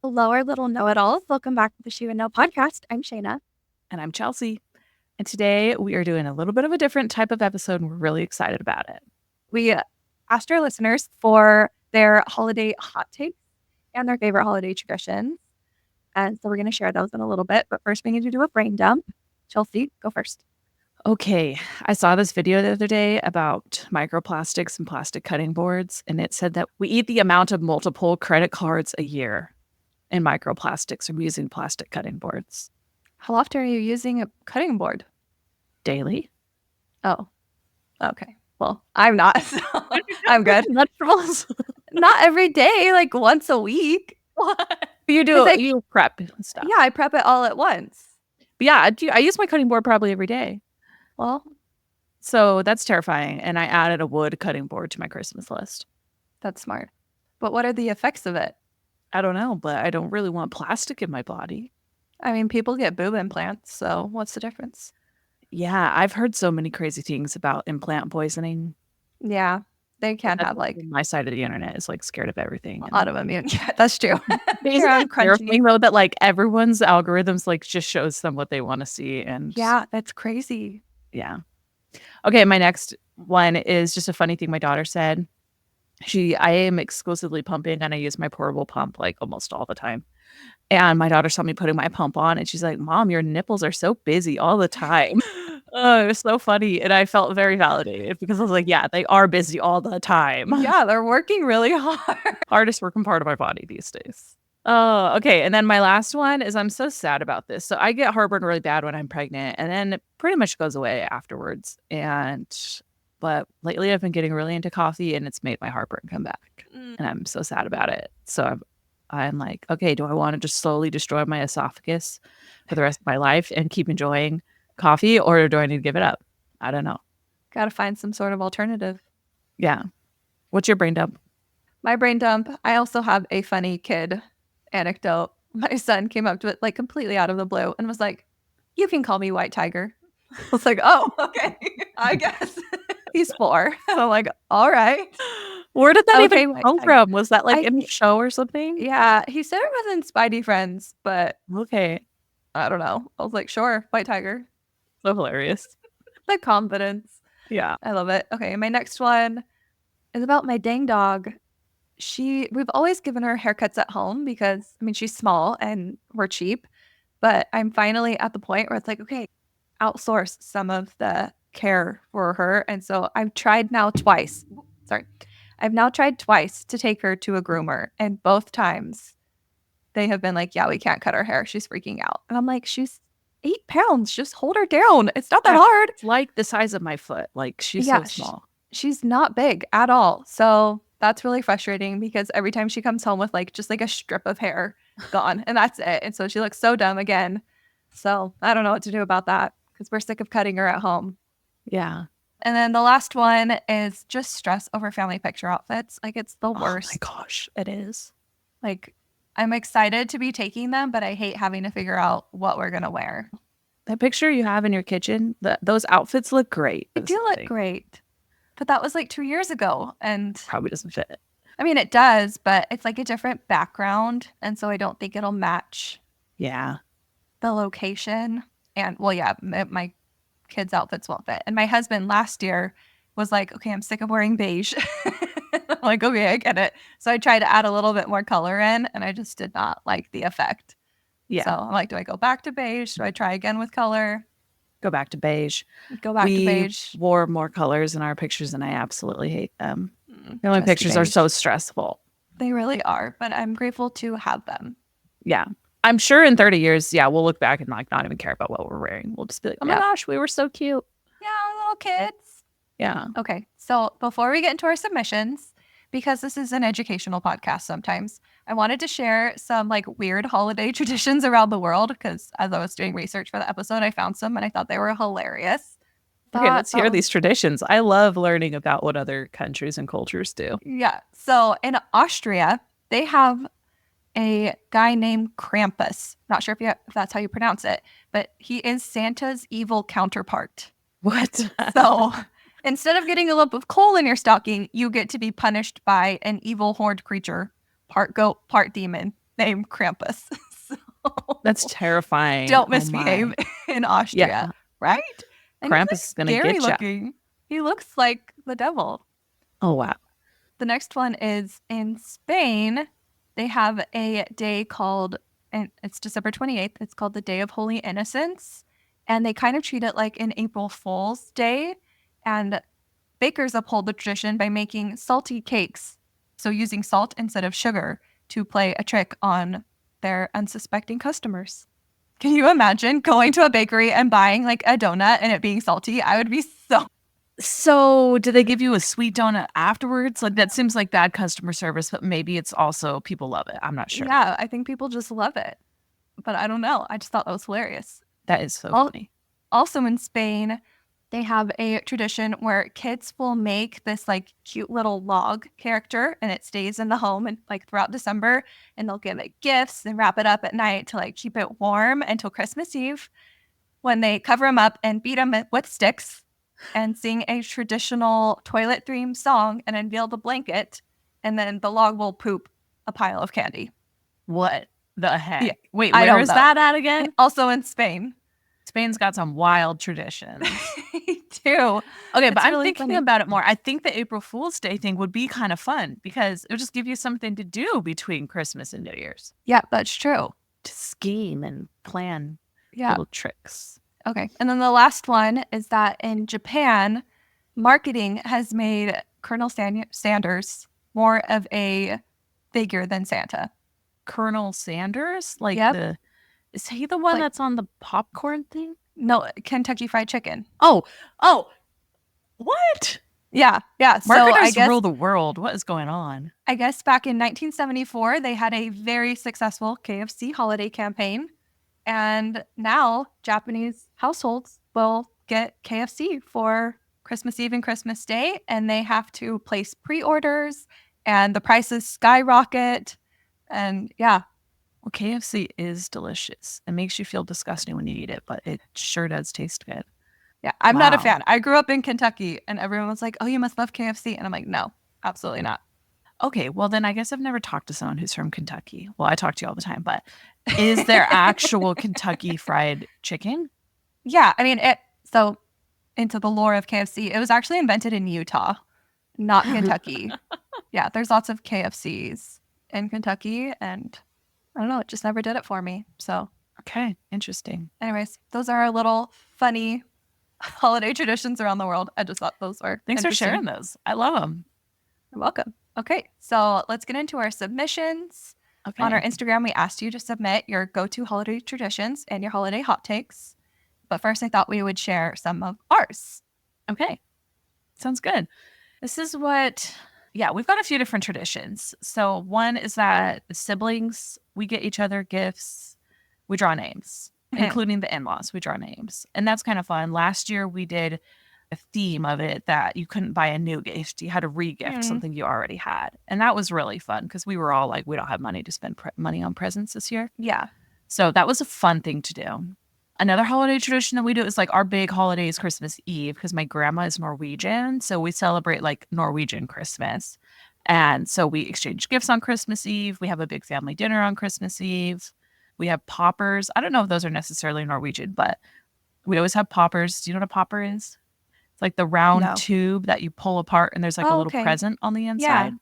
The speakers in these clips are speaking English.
Hello, our little know-it-alls. Welcome back to the She Would Know podcast. I'm Shayna. And I'm Chelsea. And today we are doing a little bit of a different type of episode, and we're really excited about it. We asked our listeners for their holiday hot takes and their favorite holiday traditions. And so we're going to share those in a little bit. But first, we need to do a brain dump. Chelsea, go first. Okay, I saw this video the other day about microplastics and plastic cutting boards, and it said that we eat the amount of multiple credit cards a year in microplastics from using plastic cutting boards. How often are you using a cutting board? Daily. Oh, okay. Well, I'm not, so I'm good. Vegetables. Not every day, like once a week. What? You prep and stuff. Yeah, I prep it all at once. But yeah, I use my cutting board probably every day. Well, so that's terrifying. And I added a wood cutting board to my Christmas list. That's smart. But what are the effects of it? I don't know, but I don't really want plastic in my body. I mean, people get boob implants, so what's the difference? Yeah, I've heard so many crazy things about implant poisoning. Yeah, they can have like my side of the internet is like scared of everything. Autoimmune. Yeah, that's true. Isn't terrifying though that like everyone's algorithms like just shows them what they want to see, and yeah, that's crazy. Yeah. Okay, my next one is just a funny thing my daughter said. I am exclusively pumping, and I use my portable pump like almost all the time. And my daughter saw me putting my pump on, and she's like, "Mom, your nipples are so busy all the time." Oh, it was so funny. And I felt very validated because I was like, yeah, they are busy all the time. Yeah, they're working really hard. Hardest working part of my body these days. Oh, okay. And then my last one is I'm so sad about this. So I get heartburn really bad when I'm pregnant, and then it pretty much goes away afterwards. But lately I've been getting really into coffee, and it's made my heartburn come back. And I'm so sad about it. So I'm like, okay, do I want to just slowly destroy my esophagus for the rest of my life and keep enjoying coffee, or do I need to give it up? I don't know. Gotta find some sort of alternative. Yeah. What's your brain dump? My brain dump, I also have a funny kid anecdote. My son came up to it like completely out of the blue and was like, "You can call me White Tiger." I was like, "Oh, okay, I guess." He's 4. And I'm like, "All right." Where did that even come from? Was that like in a show or something? Yeah, he said it was in Spidey Friends, but okay. I don't know. I was like, sure, White Tiger. So hilarious. The confidence. Yeah. I love it. Okay, my next one is about my dang dog. We've always given her haircuts at home because, I mean, she's small and we're cheap, but I'm finally at the point where it's like, okay, outsource some of the care for her. And so I've now tried twice to take her to a groomer, and both times they have been like, yeah, we can't cut her hair. She's freaking out. And I'm like, she's 8 pounds. Just hold her down. It's not that hard. It's like the size of my foot. Like she's so small. She's not big at all. So that's really frustrating because every time she comes home with like just like a strip of hair gone, and that's it. And so she looks so dumb again. So I don't know what to do about that because we're sick of cutting her at home. Yeah. And then the last one is just stress over family picture outfits. Like it's the worst. Oh my gosh, it is. Like I'm excited to be taking them, but I hate having to figure out what we're going to wear. That picture you have in your kitchen, those outfits look great. They do look great. But that was like 2 years ago. And probably doesn't fit. I mean, it does, but it's like a different background. And so I don't think it'll match. Yeah. The location. And well, yeah, my kids' outfits won't fit. And my husband last year was like, okay, I'm sick of wearing beige. I'm like, okay, I get it. So I tried to add a little bit more color in, and I just did not like the effect. Yeah. So I'm like, do I go back to beige? Do I try again with color? Go back to beige. We wore more colors in our pictures, and I absolutely hate them. My pictures are so stressful. They really are, but I'm grateful to have them. Yeah. I'm sure in 30 years, we'll look back and like not even care about what we're wearing. We'll just be like, oh my gosh, we were so cute. Yeah, little kids. Yeah. Okay. So before we get into our submissions, because this is an educational podcast sometimes, I wanted to share some like weird holiday traditions around the world because as I was doing research for the episode, I found some and I thought they were hilarious. Okay, let's hear these traditions. I love learning about what other countries and cultures do. Yeah. So in Austria, they have a guy named Krampus. Not sure if that's how you pronounce it, but he is Santa's evil counterpart. What? So instead of getting a lump of coal in your stocking, you get to be punished by an evil horned creature, part goat, part demon. named Krampus. So That's terrifying. don't Oh misbehave my. in Yeah. Austria, right? And he's like Krampus is gonna scary get you. looking. He looks like the devil. Oh wow. The next one is in Spain. They have a day called, and it's December 28th. It's called the Day of Holy Innocents. And they kind of treat it like an April Fool's Day. And bakers uphold the tradition by making salty cakes. So using salt instead of sugar to play a trick on their unsuspecting customers. Can you imagine going to a bakery and buying like a donut and it being salty? I would be so. So, do they give you a sweet donut afterwards? Like that seems like bad customer service, but maybe it's also people love it. I'm not sure. Yeah, I think people just love it. But I don't know. I just thought that was hilarious. That is so Al- funny. Also in Spain, they have a tradition where kids will make this like cute little log character and it stays in the home and like throughout December and they'll give it gifts and wrap it up at night to like keep it warm until Christmas Eve when they cover them up and beat them with sticks and sing a traditional toilet themed song and unveil the blanket and then the log will poop a pile of candy. What the heck? Yeah, Wait, I where don't is know. that at again? Also in Spain. Spain's got some wild traditions. Me too. Okay, It's but I'm really thinking funny. about it more. I think the April Fool's Day thing would be kind of fun because it would just give you something to do between Christmas and New Year's Yeah, that's true. to scheme and plan Yeah. little tricks. Okay. And then the last one is that in Japan, marketing has made Colonel Sanders more of a figure than Santa. Colonel Sanders, like Yep. is he the one Like- that's on the popcorn thing? No, Kentucky Fried Chicken. Oh, what? Yeah. Yeah. So Marketers rule the world. What is going on? I guess back in 1974, they had a very successful KFC holiday campaign. And now Japanese households will get KFC for Christmas Eve and Christmas Day, and they have to place pre-orders and the prices skyrocket. And yeah. Well, KFC is delicious. It makes you feel disgusting when you eat it, but it sure does taste good. Yeah, I'm not a Wow. fan. I grew up in Kentucky and everyone was like, oh, you must love KFC. And I'm like, no, absolutely not. Okay, well then I guess I've never talked to someone who's from Kentucky. Well, I talk to you all the time, but is there actual Kentucky fried chicken? Yeah, I mean, so into the lore of KFC, it was actually invented in Utah, not Kentucky. Yeah, there's lots of KFCs in Kentucky and I don't know, it just never did it for me. So, Okay, interesting. anyways, those are our little funny holiday traditions around the world. I just thought those were Thanks for interesting. sharing those. I love them. You're welcome. Okay, so let's get into our submissions. Okay. On our Instagram, we asked you to submit your go-to holiday traditions and your holiday hot takes. But first, I thought we would share some of ours. Okay. Sounds good. This is we've got a few different traditions. So one is that the siblings, we get each other gifts. We draw names, including the in-laws. We draw names. And that's kind of fun. Last year, we did a theme of it that you couldn't buy a new gift. You had to re-gift something you already had. And that was really fun because we were all like, we don't have money to spend money on presents this year. Yeah. So that was a fun thing to do. Another holiday tradition that we do is like our big holiday is Christmas Eve because my grandma is Norwegian. So we celebrate like Norwegian Christmas. And so we exchange gifts on Christmas Eve. We have a big family dinner on Christmas Eve. We have poppers. I don't know if those are necessarily Norwegian, but we always have poppers. Do you know what a popper is? It's like the round tube that you pull apart and there's like a little present on the inside.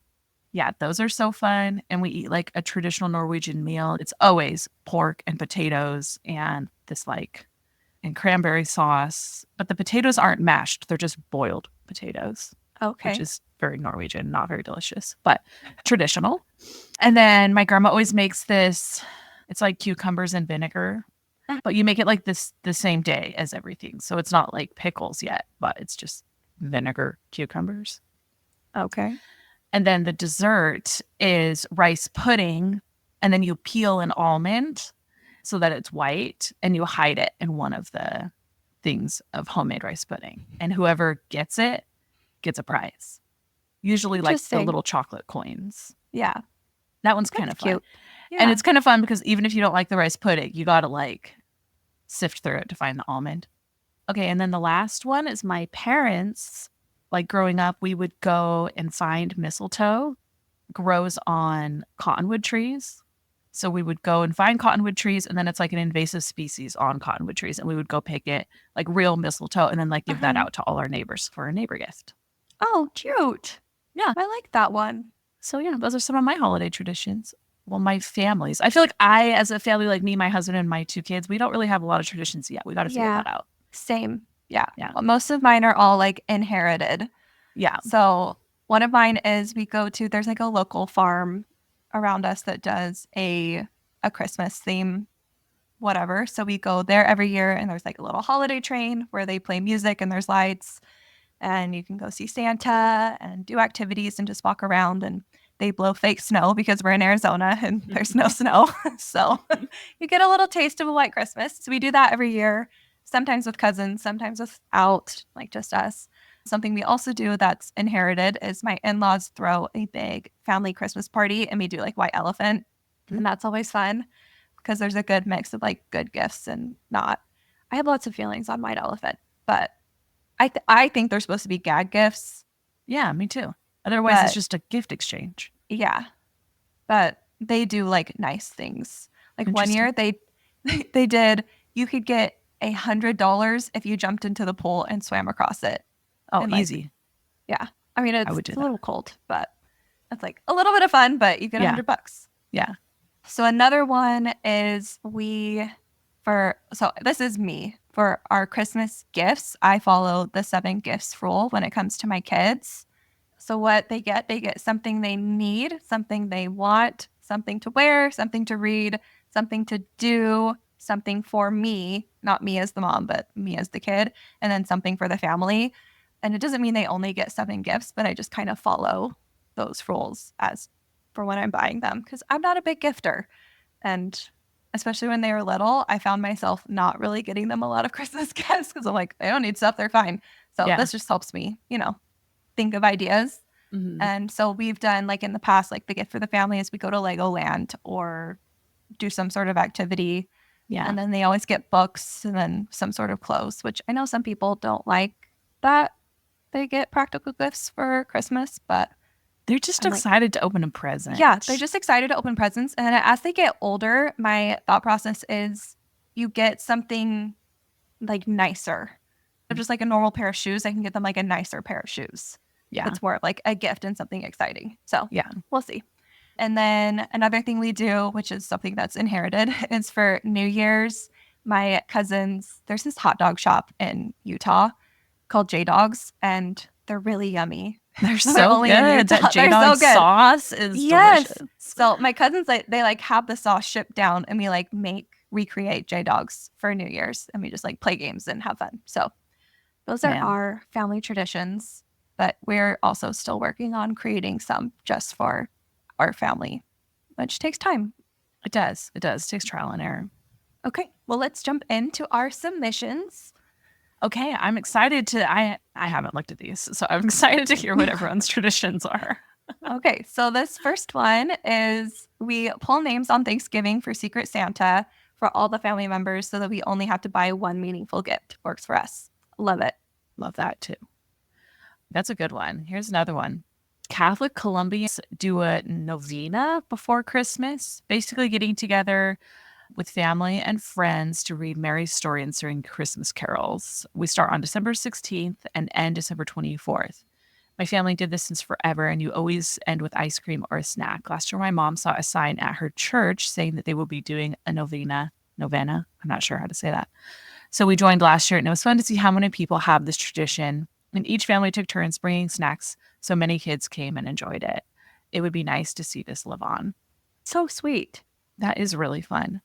Yeah, those are so fun. And we eat like a traditional Norwegian meal. It's always pork and potatoes and this and cranberry sauce. But the potatoes aren't mashed. They're just boiled potatoes. Okay. Which is very Norwegian, not very delicious, but traditional. And then my grandma always makes this, it's like cucumbers and vinegar, but you make it like this the same day as everything. So it's not like pickles yet, but it's just vinegar cucumbers. Okay. And then the dessert is rice pudding. And then you peel an almond so that it's white and you hide it in one of the things of homemade rice pudding. And whoever gets it gets a prize. Usually like the little chocolate coins. Yeah. That one's kind of fun. Cute. Yeah. And it's kind of fun because even if you don't like the rice pudding, you got to sift through it to find the almond. Okay. And then the last one is my parents. Growing up, we would go and find mistletoe grows on cottonwood trees. So we would go and find cottonwood trees, and then it's like an invasive species on cottonwood trees, and we would go pick it, like real mistletoe, and then like give that out to all our neighbors for a neighbor gift. Oh, cute. Yeah. I like that one. So yeah, those are some of my holiday traditions. Well, my families. I feel like as a family, like me, my husband, and my 2 kids, we don't really have a lot of traditions yet. We got to figure Yeah. that out. Same. Yeah. Yeah. Well, most of mine are all like inherited. Yeah. So one of mine is there's like a local farm around us that does a Christmas theme, whatever. So we go there every year, and there's like a little holiday train where they play music and there's lights, and you can go see Santa and do activities and just walk around, and they blow fake snow because we're in Arizona and there's no snow. So you get a little taste of a white Christmas. So we do that every year, sometimes with cousins, sometimes without, like just us. Something we also do that's inherited is my in-laws throw a big family Christmas party, and we do like white elephant. And that's always fun because there's a good mix of like good gifts and not. I have lots of feelings on white elephant, but I think they're supposed to be gag gifts. Yeah, me too. Otherwise, it's just a gift exchange. Yeah. But they do like nice things. Like one year they did, you could get $100 if you jumped into the pool and swam across it. Oh, and easy. Yeah. I mean, it's a little cold, but it's like a little bit of fun, but you get $100. Yeah. So another one is this is me. For our Christmas gifts, I follow the 7 gifts rule when it comes to my kids. So what they get something they need, something they want, something to wear, something to read, something to do, something for me, not me as the mom, but me as the kid, and then something for the family. And it doesn't mean they only get 7 gifts, but I just kind of follow those rules as for when I'm buying them because I'm not a big gifter. And especially when they were little, I found myself not really getting them a lot of Christmas gifts because I'm like, they don't need stuff, they're fine. So this just helps me, think of ideas. Mm-hmm. And so we've done like in the past, like the gift for the family is we go to Legoland or do some sort of activity. Yeah. And then they always get books and then some sort of clothes, which I know some people don't like that they get practical gifts for Christmas, but they're just excited to open a present. Yeah, they're just excited to open presents. And as they get older, my thought process is you get something like nicer. Just like a normal pair of shoes, I can get them like a nicer pair of shoes. Yeah. It's more of like a gift and something exciting. So yeah, we'll see. And then another thing we do, which is something that's inherited, is for New Year's, my cousins, there's this hot dog shop in Utah called J-Dogs, and they're really yummy. They're so good. That J-Dog sauce is delicious. So my cousins, they like have the sauce shipped down, and we like recreate J-Dogs for New Year's, and we just like play games and have fun. So those are our family traditions, but we're also still working on creating some just for our family, which takes time. It does. It takes trial and error. Okay, well, let's jump into our submissions. Okay, I'm excited I haven't looked at these, so I'm excited to hear what everyone's traditions are. Okay, so this first one is we pull names on Thanksgiving for Secret Santa for all the family members so that we only have to buy one meaningful gift. Works for us. Love it. Love that too. That's a good one. Here's another one. Catholic Colombians do a novena before Christmas, basically getting together with family and friends to read Mary's story and sing Christmas carols. We start on December 16th and end December 24th. My family did this since forever, and you always end with ice cream or a snack. Last year, my mom saw a sign at her church saying that they will be doing a novena. I'm not sure how to say that. So we joined last year, and it was fun to see how many people have this tradition. And each family took turns bringing snacks, so many kids came and enjoyed it. It would be nice to see this live on. So sweet. That is really fun.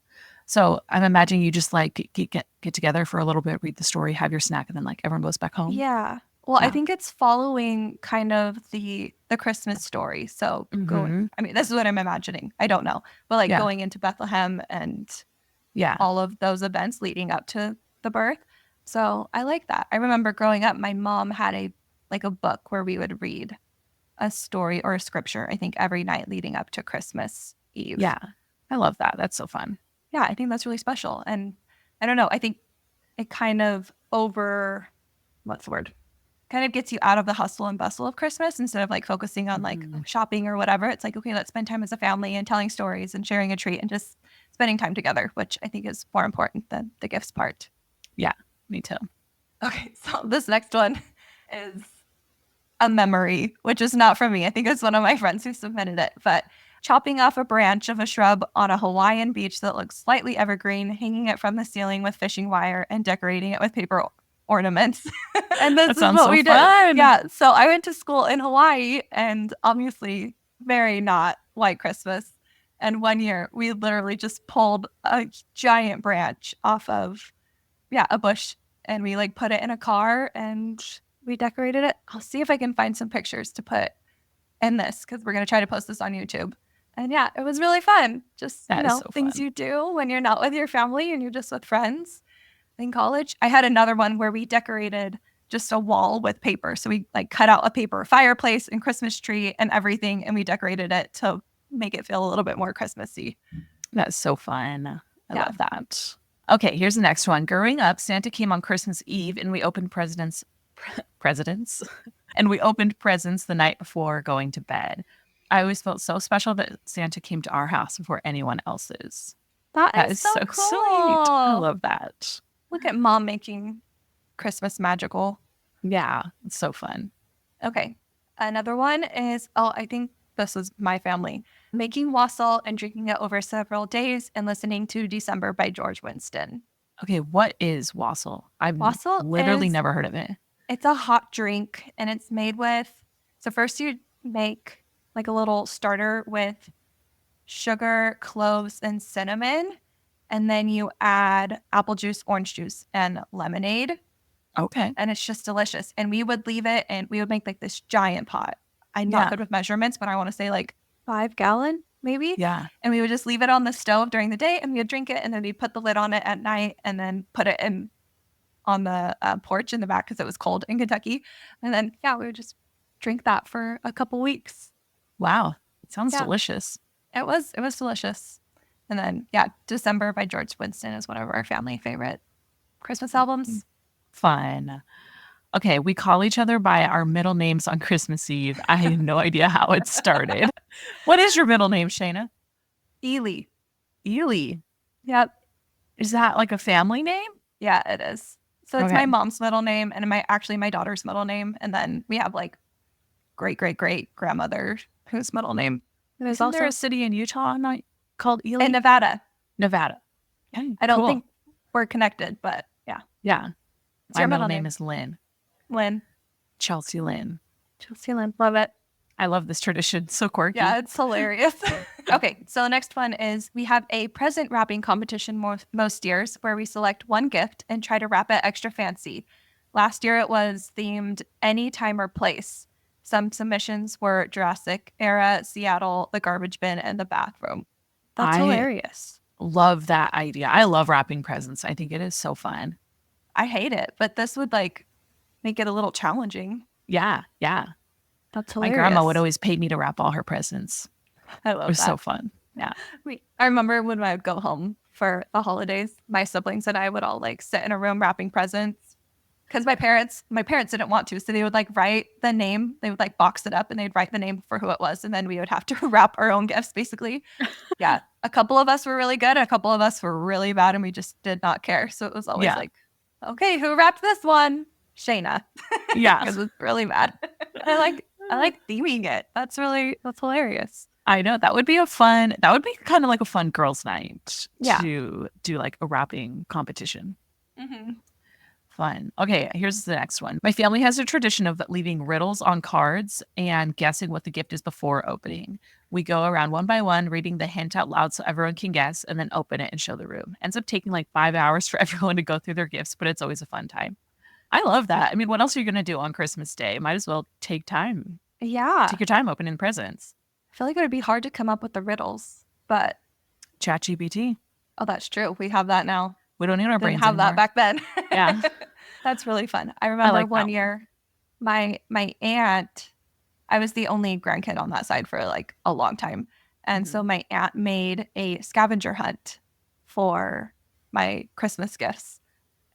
So I'm imagining you just like get together for a little bit, read the story, have your snack, and then like everyone goes back home. Yeah. Well, I think it's following kind of the Christmas story. So going, I mean, this is what I'm imagining. I don't know. But like going into Bethlehem and all of those events leading up to the birth. So I like that. I remember growing up, my mom had a book where we would read a story or a scripture, I think, every night leading up to Christmas Eve. Yeah. I love that. That's so fun. Yeah, I think that's really special. And I don't know, I think it kind of what's the word? kind of gets you out of the hustle and bustle of Christmas instead of like focusing on like shopping or whatever. It's like, okay, let's spend time as a family and telling stories and sharing a treat and just spending time together, which I think is more important than the gifts part. Yeah, me too. Okay, so this next one is a memory, which is not from me. I think it's one of my friends who submitted it, but chopping off a branch of a shrub on a Hawaiian beach that looks slightly evergreen, hanging it from the ceiling with fishing wire, and decorating it with paper ornaments. And this is what we did. Yeah. So I went to school in Hawaii, and obviously very not White Christmas. And one year we literally just pulled a giant branch off of a bush, and we like put it in a car and we decorated it. I'll see if I can find some pictures to put in this because we're going to try to post this on YouTube. And yeah, it was really fun. Just, things you do when you're not with your family and you're just with friends in college. I had another one where we decorated just a wall with paper. So we like cut out a paper fireplace and Christmas tree and everything, and we decorated it to make it feel a little bit more Christmassy. That's so fun. I love that. Okay, here's the next one. Growing up, Santa came on Christmas Eve, and we opened presents and we opened presents the night before going to bed. I always felt so special that Santa came to our house before anyone else's. That is so cool. Sweet. I love that. Look at mom making Christmas magical. Yeah, it's so fun. Okay, another one is, I think this was my family. Making wassail and drinking it over several days and listening to December by George Winston. Okay, what is wassail? Wassail literally never heard of it. It's a hot drink, and it's made with, so first you make like a little starter with sugar, cloves, and cinnamon, and then you add apple juice, orange juice, and lemonade. Okay. And it's just delicious. And we would leave it, and we would make like this giant pot. I'm not good with measurements, but I want to say like 5 gallon maybe. Yeah. And we would just leave it on the stove during the day, and we would drink it, and then we'd put the lid on it at night, and then put it in on the porch in the back because it was cold in Kentucky. And then, we would just drink that for a couple weeks. Wow. It sounds delicious. It was delicious. And then, December by George Winston is one of our family favorite Christmas albums. Fun. Okay, we call each other by our middle names on Christmas Eve. I have no idea how it started. What is your middle name, Shayna? Ely. Ely. Yep. Is that like a family name? Yeah, it is. So it's my mom's middle name and my daughter's middle name. And then we have like great grandmother whose middle name. Isn't there a city in Utah called Ely? In Nevada. Nevada. Okay, I don't think we're connected, but yeah. Yeah. My middle name is Lynn. Lynn. Chelsea Lynn. Chelsea Lynn. Love it. I love this tradition. So quirky. Yeah, it's hilarious. Okay, so the next one is we have a present wrapping competition most years where we select one gift and try to wrap it extra fancy. Last year it was themed any time or place. Some submissions were Jurassic era, Seattle, the garbage bin, and the bathroom. That's hilarious. Love that idea. I love wrapping presents. I think it is so fun. I hate it, but this would like make it a little challenging. Yeah. That's hilarious. My grandma would always pay me to wrap all her presents. I love that. It was so fun. Yeah. I remember when I would go home for the holidays, my siblings and I would all like sit in a room wrapping presents because my parents didn't want to. So they would like write the name. They would like box it up and they'd write the name for who it was. And then we would have to wrap our own gifts basically. Yeah. A couple of us were really good. A couple of us were really bad and we just did not care. So it was always like, okay, who wrapped this one? Shayna. Yeah. Because it's really bad. I like theming it. That's hilarious. I know. That would be kind of like a fun girls' night to do like a wrapping competition. Mm-hmm. Fun. Okay, here's the next one. My family has a tradition of leaving riddles on cards and guessing what the gift is before opening. We go around one by one, reading the hint out loud so everyone can guess, and then open it and show the room. Ends up taking like 5 hours for everyone to go through their gifts, but it's always a fun time. I love that. I mean, what else are you going to do on Christmas Day? Might as well take time. Yeah. Take your time opening presents. I feel like it would be hard to come up with the riddles, but ChatGPT. Oh, that's true. We have that now. We don't need our brains anymore. That back then. Yeah. That's really fun. I remember one year, my aunt, I was the only grandkid on that side for like a long time. And so my aunt made a scavenger hunt for my Christmas gifts.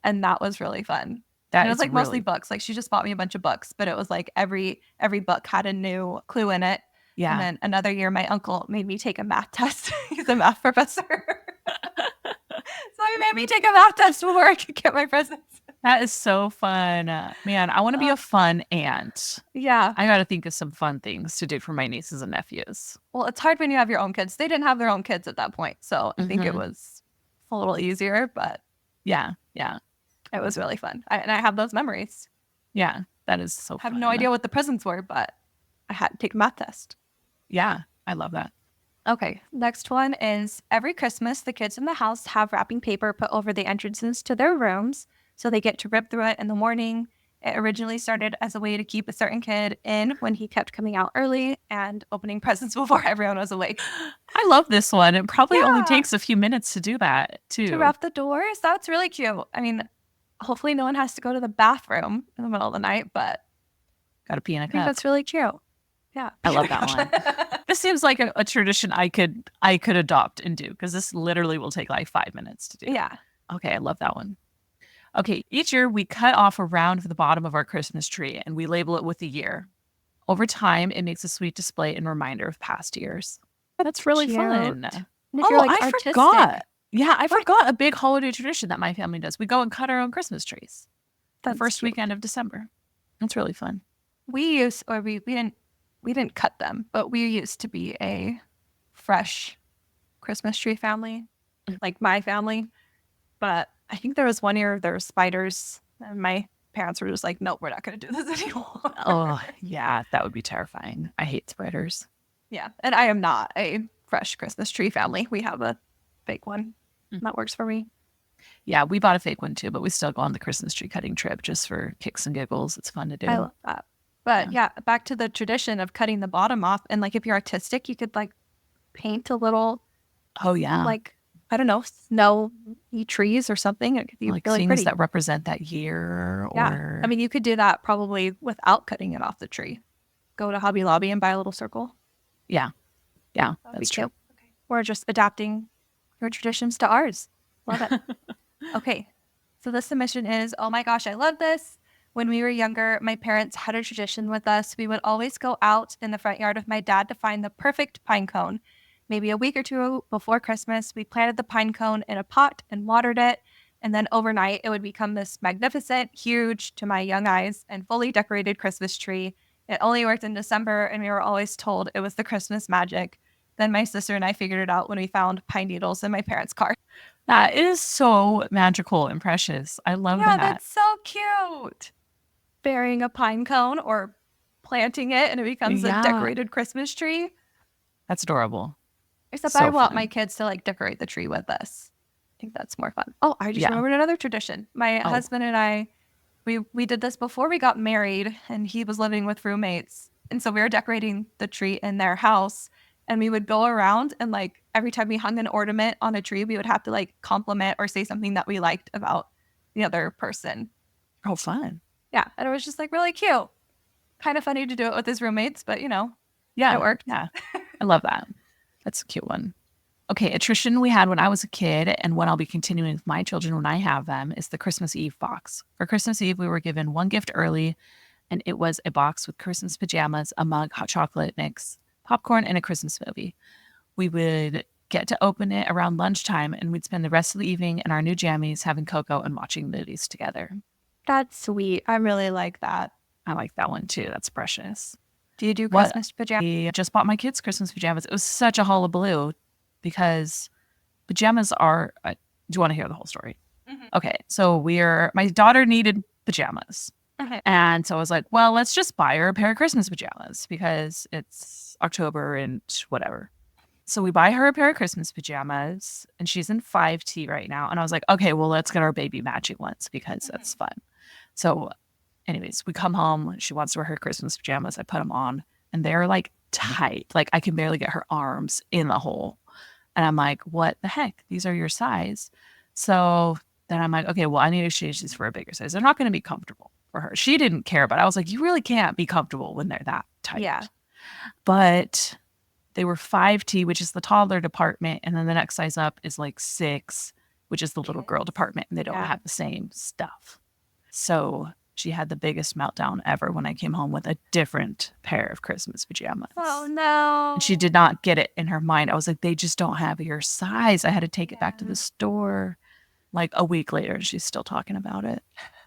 And that was really fun. And That it was is like mostly really, books. Like she just bought me a bunch of books, but it was like every book had a new clue in it. And yeah. then another year, my uncle made me take a math test. He's a math professor. So he made me take a math test before I could get my presents. That is so fun. Man, I want to be a fun aunt. Yeah. I got to think of some fun things to do for my nieces and nephews. Well, it's hard when you have your own kids. They didn't have their own kids at that point. So I think it was a little easier, but Yeah. Yeah. it was really fun. And I have those memories. Yeah. That is so I have fun. no idea what the presents were, but I had to take a math test. Yeah. I love that. Okay, next one is every Christmas, the kids in the house have wrapping paper put over the entrances to their rooms so they get to rip through it in the morning. It originally started as a way to keep a certain kid in when he kept coming out early and opening presents before everyone was awake. I love this one. It probably only Yeah. takes a few minutes to do that, too. To wrap the doors, that's really cute. I mean, hopefully no one has to go to the bathroom in the middle of the night, but Got to pee in a I think cup. that's really cute. Yeah. I love that one. This seems like a tradition I could adopt and do because this literally will take like 5 minutes to do. Yeah. Okay, I love that one. Okay, each year we cut off a round of the bottom of our Christmas tree and we label it with the year. Over time, it makes a sweet display and reminder of past years. That's really Cute. fun. And if you're like I artistic, forgot. Yeah, I forgot a big holiday tradition that my family does. We go and cut our own Christmas trees the first weekend of December. That's really fun. We didn't cut them, but we used to be a fresh Christmas tree family, like my family. But I think there was one year there were spiders, and my parents were just like, "Nope, we're not going to do this anymore." Oh, yeah, that would be terrifying. I hate spiders. Yeah, and I am not a fresh Christmas tree family. We have a fake one. That works for me. Yeah, we bought a fake one too, but we still go on the Christmas tree cutting trip just for kicks and giggles. It's fun to do. I love that. But yeah, back to the tradition of cutting the bottom off. And like if you're artistic, you could like paint a little, Oh yeah, like, I don't know, snowy trees or something. It could be like really things pretty. that represent that year. Yeah. Or I mean, you could do that probably without cutting it off the tree. Go to Hobby Lobby and buy a little circle. yeah, That'd that's be true. cute. Okay. We're just adapting your traditions to ours. Love it. Okay. So the submission is, oh my gosh, I love this. When we were younger, my parents had a tradition with us. We would always go out in the front yard with my dad to find the perfect pine cone. Maybe a week or two before Christmas, we planted the pine cone in a pot and watered it. And then overnight, it would become this magnificent, huge, to my young eyes, and fully decorated Christmas tree. It only worked in December, and we were always told it was the Christmas magic. Then my sister and I figured it out when we found pine needles in my parents' car. That is so magical and precious. I love Yeah, that. that's so cute. Burying a pine cone or planting it and it becomes a decorated Christmas tree. That's adorable. Except So I want fun. my kids to like decorate the tree with us. I think that's more fun. Oh, I just remembered another tradition. My husband and I, we did this before we got married, and he was living with roommates. And so we were decorating the tree in their house, and we would go around and like every time we hung an ornament on a tree, we would have to like compliment or say something that we liked about the other person. Oh, fun. Yeah, and it was just like really cute. Kind of funny to do it with his roommates, but you know, Yeah, it worked. Yeah, I love that. That's a cute one. Okay, a tradition we had when I was a kid and one I'll be continuing with my children when I have them is the Christmas Eve box. For Christmas Eve, we were given one gift early, and it was a box with Christmas pajamas, a mug, hot chocolate mix, popcorn, and a Christmas movie. We would get to open it around lunchtime, and we'd spend the rest of the evening in our new jammies having cocoa and watching movies together. That's sweet. I really like that. I like that one too. That's precious. Do you do Christmas pajamas? I just bought my kids Christmas pajamas. It was such a hullabaloo because pajamas are. Do you want to hear the whole story? Mm-hmm. Okay, so my daughter needed pajamas. Okay. And so I was like, well, let's just buy her a pair of Christmas pajamas because it's October and whatever. So we buy her a pair of Christmas pajamas, and she's in 5T right now. And I was like, okay, well, let's get our baby matching ones because that's fun. So anyways, we come home. She wants to wear her Christmas pajamas. I put them on, and they're like tight. Like I can barely get her arms in the hole. And I'm like, what the heck? These are your size. So then I'm like, okay, well, I need to exchange these for a bigger size. They're not going to be comfortable for her. She didn't care, but I was like, you really can't be comfortable when they're that tight. Yeah. But they were 5T, which is the toddler department. And then the next size up is like 6, which is the little girl department. And they don't have the same stuff. So she had the biggest meltdown ever when I came home with a different pair of Christmas pajamas. Oh no. And she did not get it in her mind. I was like, they just don't have your size. I had to take it back to the store. Like a week later, she's still talking about it.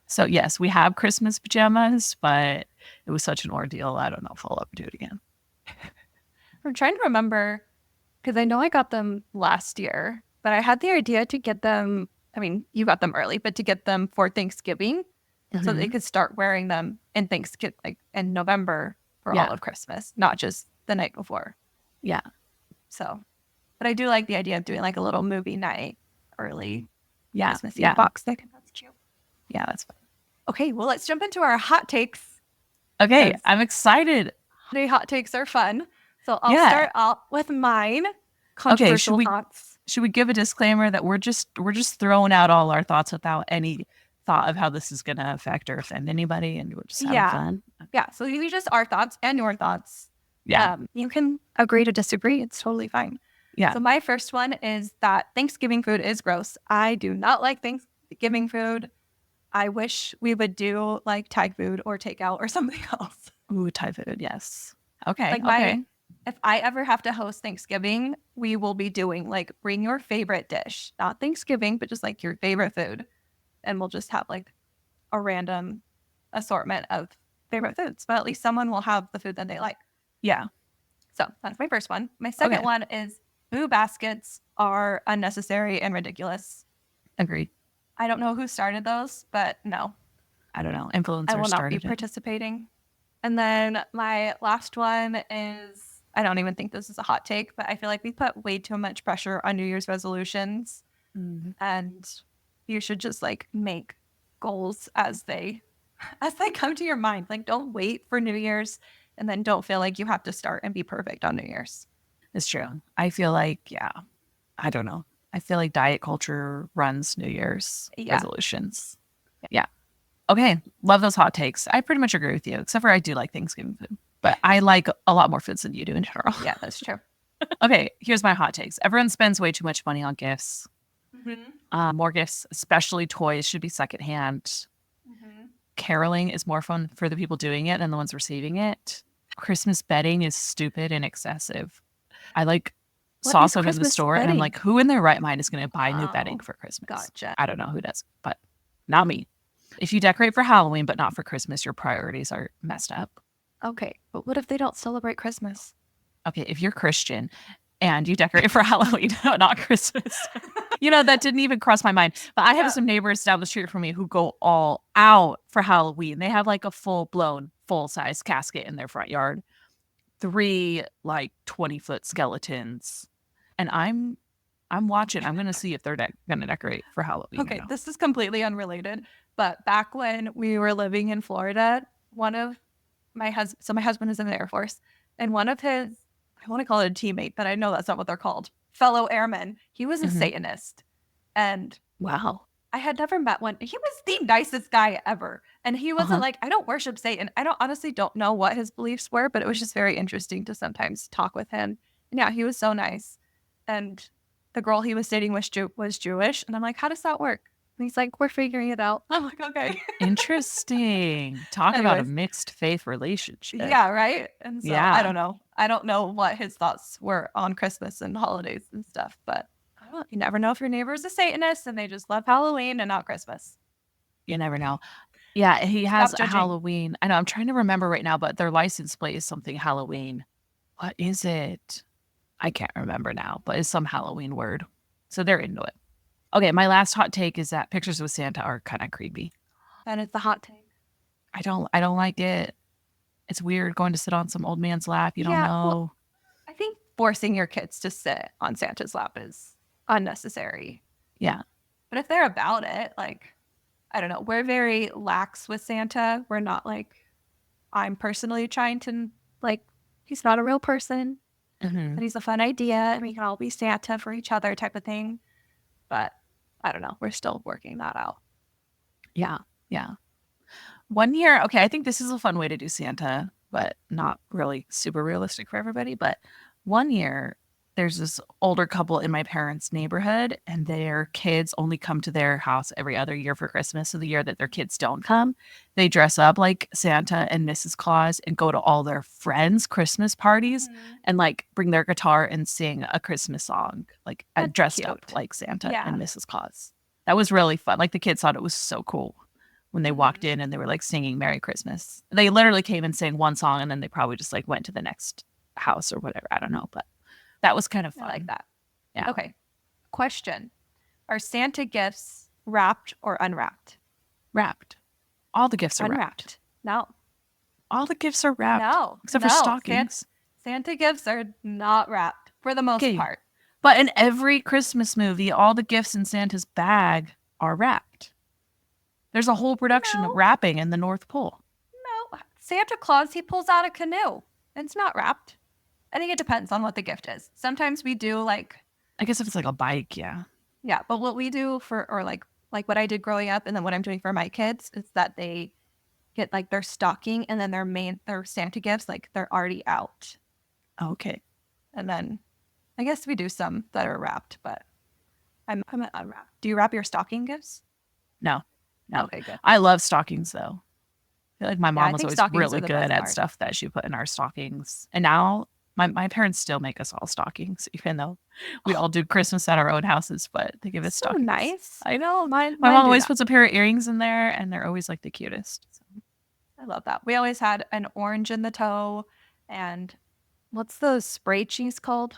So yes, we have Christmas pajamas, but it was such an ordeal. I don't know if I'll ever do it again. I'm trying to remember because I know I got them last year, but I had the idea to get them. I mean, you got them early, but to get them for Thanksgiving so they could start wearing them in Thanksgiving, like in November for all of Christmas, not just the night before. Yeah. So, but I do like the idea of doing like a little movie night early. Christmas Yeah. box stick. That's cute. Yeah, that's fun. Okay, well, let's jump into our hot takes. Okay, I'm excited. Holiday hot takes are fun. So I'll start out with mine. Controversial thoughts. Should we give a disclaimer that we're just throwing out all our thoughts without any thought of how this is going to affect or offend anybody, and we're just having fun? Yeah, so these are just our thoughts and your thoughts. Yeah. You can agree to disagree. It's totally fine. Yeah. So my first one is that Thanksgiving food is gross. I do not like Thanksgiving food. I wish we would do like Thai food or takeout or something else. Ooh, Thai food, yes. Okay. Like if I ever have to host Thanksgiving, we will be doing like bring your favorite dish, not Thanksgiving, but just like your favorite food. And we'll just have like a random assortment of favorite foods, but at least someone will have the food that they like. Yeah. So that's my first one. My second one is boo baskets are unnecessary and ridiculous. Agreed. I don't know who started those, but no. I don't know. Influencers I will not started be participating. And then my last one is, I don't even think this is a hot take, but I feel like we put way too much pressure on New Year's resolutions. And you should just like make goals as they come to your mind. Like don't wait for New Year's and then don't feel like you have to start and be perfect on New Year's. It's true. I feel like, I don't know. I feel like diet culture runs New Year's resolutions. Yeah. Okay. Love those hot takes. I pretty much agree with you, except for I do like Thanksgiving food, but I like a lot more foods than you do in general. Yeah, that's true. Okay. Here's my hot takes. Everyone spends way too much money on gifts. More gifts, especially toys, should be secondhand. Caroling is more fun for the people doing it than the ones receiving it. Christmas bedding is stupid and excessive. I saw some in the store and I'm like, who in their right mind is going to buy new bedding for Christmas? Gotcha. I don't know who does, but not me. If you decorate for Halloween but not for Christmas, your priorities are messed up. Okay, but what if they don't celebrate Christmas? Okay, if you're Christian and you decorate for Halloween, not Christmas. That didn't even cross my mind. But I have some neighbors down the street from me who go all out for Halloween. They have like a full-blown, full-size casket in their front yard. 3 like 20-foot skeletons. And I'm watching. I'm going to see if they're going to decorate for Halloween. Okay, this is completely unrelated. But back when we were living in Florida, one of my husband is in the Air Force, and one of his, I want to call it a teammate, but I know that's not what they're called, fellow airmen, he was a Satanist. And wow, I had never met one. He was the nicest guy ever. And he wasn't like, I don't worship Satan. I honestly don't know what his beliefs were, but it was just very interesting to sometimes talk with him. And yeah, he was so nice. And the girl he was dating was Jewish. And I'm like, how does that work? And he's like, we're figuring it out. I'm like, okay. Interesting. Talk about a mixed faith relationship. Yeah, right? And so I don't know. I don't know what his thoughts were on Christmas and holidays and stuff, but you never know if your neighbor is a Satanist and they just love Halloween and not Christmas. You never know. Yeah, he has a Halloween. I know, I'm trying to remember right now, but their license plate is something Halloween. What is it? I can't remember now, but it's some Halloween word. So they're into it. Okay, my last hot take is that pictures with Santa are kind of creepy. And it's a hot take. I don't like it. It's weird going to sit on some old man's lap. You don't know. Well, I think forcing your kids to sit on Santa's lap is unnecessary. Yeah. But if they're about it, like, I don't know. We're very lax with Santa. We're not like, I'm personally trying to, like, he's not a real person. But he's a fun idea. And we can all be Santa for each other type of thing. But I don't know. We're still working that out. Yeah. Yeah. One year, okay, I think this is a fun way to do Santa, but not really super realistic for everybody. But one year, there's this older couple in my parents' neighborhood, and their kids only come to their house every other year for Christmas. So the year that their kids don't come, they dress up like Santa and Mrs. Claus and go to all their friends' Christmas parties and like bring their guitar and sing a Christmas song, like That's dressed cute. up like Santa Yeah. and Mrs. Claus. That was really fun. Like the kids thought it was so cool when they walked in and they were like singing Merry Christmas. They literally came and sang one song and then they probably just like went to the next house or whatever. I don't know, but that was kind of fun. I like that. Yeah. Okay. Question. Are Santa gifts wrapped or unwrapped? Wrapped. All the gifts are wrapped. Unwrapped. No. All the gifts are wrapped. No. Except for stockings. Santa gifts are not wrapped for the most part. But in every Christmas movie, all the gifts in Santa's bag are wrapped. There's a whole production of wrapping in the North Pole. No. Santa Claus, he pulls out a canoe. And it's not wrapped. I think it depends on what the gift is. Sometimes we do like, I guess if it's like a bike, yeah. Yeah, but what we do or like what I did growing up and then what I'm doing for my kids is that they get like their stocking and then their Santa gifts, like they're already out. Okay. And then I guess we do some that are wrapped, but I'm unwrapped. Do you wrap your stocking gifts? No. Okay, good. I love stockings though. I feel like my mom was always really good at stuff that she put in our stockings. And now my parents still make us all stockings, even though we all do Christmas at our own houses, but they give us stockings. Nice. I know. My mom always puts a pair of earrings in there, and they're always like the cutest. So. I love that. We always had an orange in the toe, and what's the spray cheese called?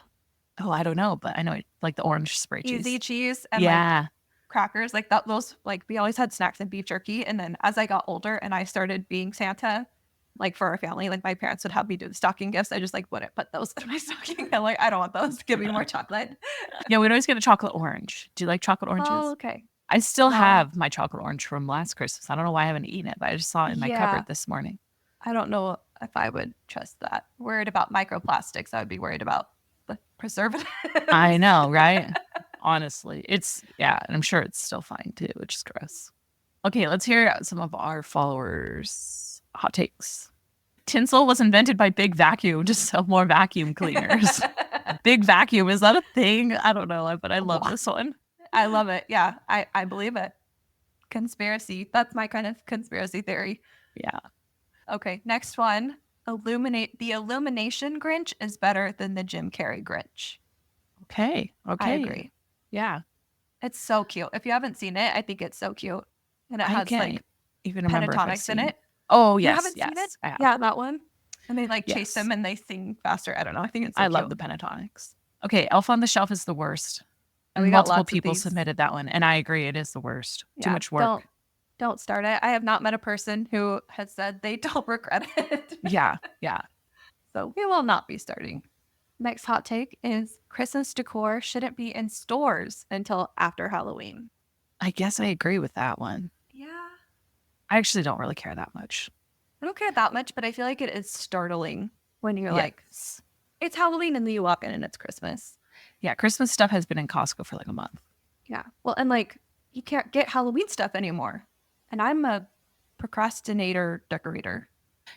Oh, I don't know, but I know like the orange spray cheese. Easy cheese and like crackers, like that. Those like we always had snacks and beef jerky, and then as I got older and I started being Santa. Like for our family, like my parents would have me do the stocking gifts. I just like wouldn't put those in my stocking. I'm like, I don't want those. Give me more chocolate. Yeah, we'd always get a chocolate orange. Do you like chocolate oranges? Oh, okay. I still have my chocolate orange from last Christmas. I don't know why I haven't eaten it, but I just saw it in my cupboard this morning. I don't know if I would trust that. Worried about microplastics. I would be worried about the preservatives. I know, right? Honestly, and I'm sure it's still fine too, which is gross. Okay, let's hear some of our followers' hot takes. Tinsel was invented by Big Vacuum to sell more vacuum cleaners. Big Vacuum, is that a thing? I don't know, but I love this one. I love it. Yeah, I believe it. Conspiracy. That's my kind of conspiracy theory. Yeah. Okay, next one. The Illumination Grinch is better than the Jim Carrey Grinch. Okay. I agree. Yeah. It's so cute. If you haven't seen it, I think it's so cute. And it has like even pentatonics in it. Oh, yes. You haven't seen it? Yeah, that one. And they like chase them and they sing faster. I don't know. I think it's so cute. love the pentatonics. Okay, Elf on the Shelf is the worst. And we multiple people submitted that one, and I agree, it is the worst. Too much work. Don't start it. I have not met a person who has said they don't regret it. Yeah. So we will not be starting. Next hot take is Christmas decor shouldn't be in stores until after Halloween. I guess I agree with that one. Yeah. I actually don't really care that much. I don't care that much, but I feel like it is startling when you're like, it's Halloween and then you walk in and it's Christmas. Yeah, Christmas stuff has been in Costco for like a month. Yeah. Well, and like you can't get Halloween stuff anymore. And I'm a procrastinator decorator.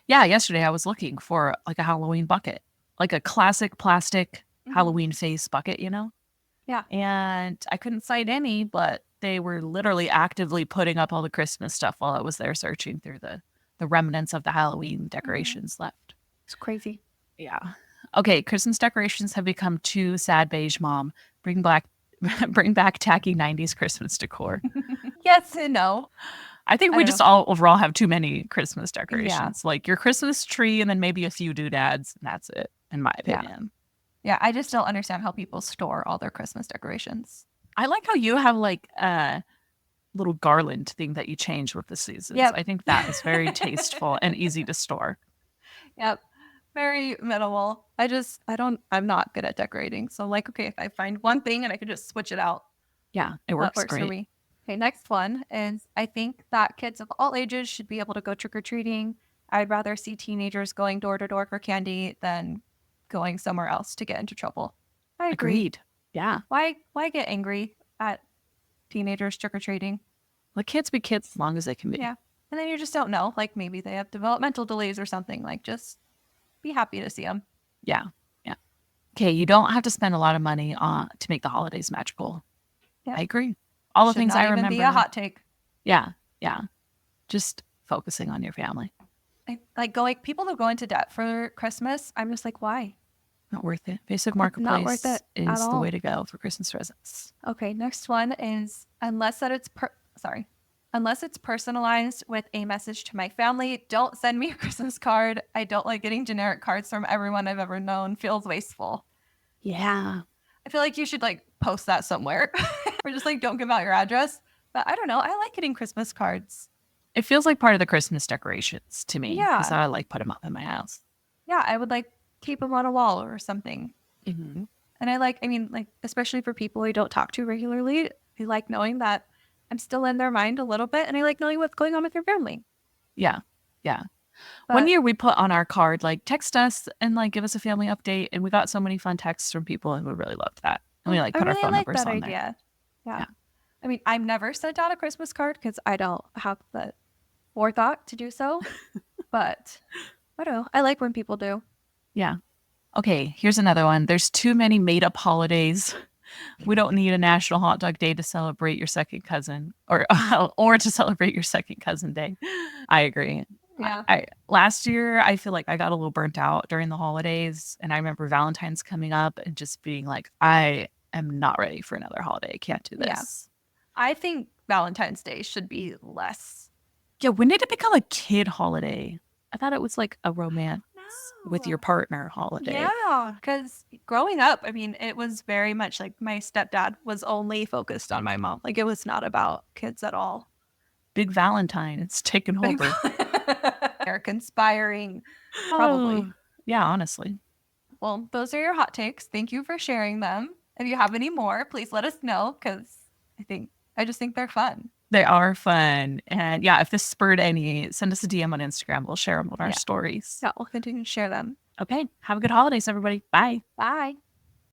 Yeah, yesterday I was looking for like a Halloween bucket, like a classic plastic Halloween face bucket, you know? Yeah. And I couldn't find any, but they were literally actively putting up all the Christmas stuff while I was there searching through the remnants of the Halloween decorations left. It's crazy. Yeah. Okay, Christmas decorations have become too sad, beige mom. Bring back tacky 90s Christmas decor. Yes and no. I think we just all overall have too many Christmas decorations. Like your Christmas tree and then maybe a few doodads, and that's it, in my opinion. Yeah, I just don't understand how people store all their Christmas decorations. I like how you have like a little garland thing that you change with the seasons. Yep. I think that is very tasteful and easy to store. Yep. Very minimal. I'm not good at decorating. So like, okay, if I find one thing and I can just switch it out. Yeah, it works great. For me. Okay, next one is I think that kids of all ages should be able to go trick-or-treating. I'd rather see teenagers going door to door for candy than going somewhere else to get into trouble. I agree. Agreed. Yeah. Why get angry at teenagers trick-or-treating? Let kids be kids as long as they can be. Yeah. And then you just don't know. Like maybe they have developmental delays or something. Like just be happy to see them. Yeah. Okay, you don't have to spend a lot of money to make the holidays magical. Yep. I agree. All the Should things not I even remember. be a hot take. Yeah, yeah. Just focusing on your family. Like going, people who go into debt for Christmas, I'm just like, why? Not worth it. Basic It's not worth Marketplace it at is the all. way to go for Christmas presents. Okay, next one is unless it's personalized with a message to my family, don't send me a Christmas card. I don't like getting generic cards from everyone I've ever known. Feels wasteful. Yeah. I feel like you should like post that somewhere or just like don't give out your address. But I don't know. I like getting Christmas cards. It feels like part of the Christmas decorations to me because Yeah. I like put them up in my house. Yeah, I would like keep them on a wall or something. Mm-hmm. And I mean, like, especially for people I don't talk to regularly, I like knowing that I'm still in their mind a little bit and I like knowing what's going on with their family. Yeah. Yeah. But One year we put on our card, like, text us and like give us a family update. And we got so many fun texts from people and we really loved that. And we like I put our really phone like numbers that on there. idea. Yeah. Yeah. I mean, I've never sent out a Christmas card because I don't have the forethought to do so. But I don't know. I like when people do. Yeah. Okay, here's another one. There's too many made up holidays. We don't need a National Hot Dog Day to celebrate your second cousin or to celebrate your second cousin day. I agree. Yeah. Last year I feel like I got a little burnt out during the holidays and I remember Valentine's coming up and just being like I am not ready for another holiday. I can't do Yeah. this. I think Valentine's Day should be less. Yeah, when did it become a kid holiday? I thought it was like a romance with your partner holiday. Yeah, because growing up, I mean, it was very much like my stepdad was only focused on my mom. Like it was not about kids at all. Big Valentine, it's taken over. They're conspiring, probably. Oh, yeah, honestly. Well, those are your hot takes. Thank you for sharing them. If you have any more, please let us know because I just think they're fun. They are fun. And yeah, if this spurred any, send us a DM on Instagram. We'll share them on our stories. Yeah, we'll continue to share them. Okay. Have a good holidays, everybody. Bye. Bye.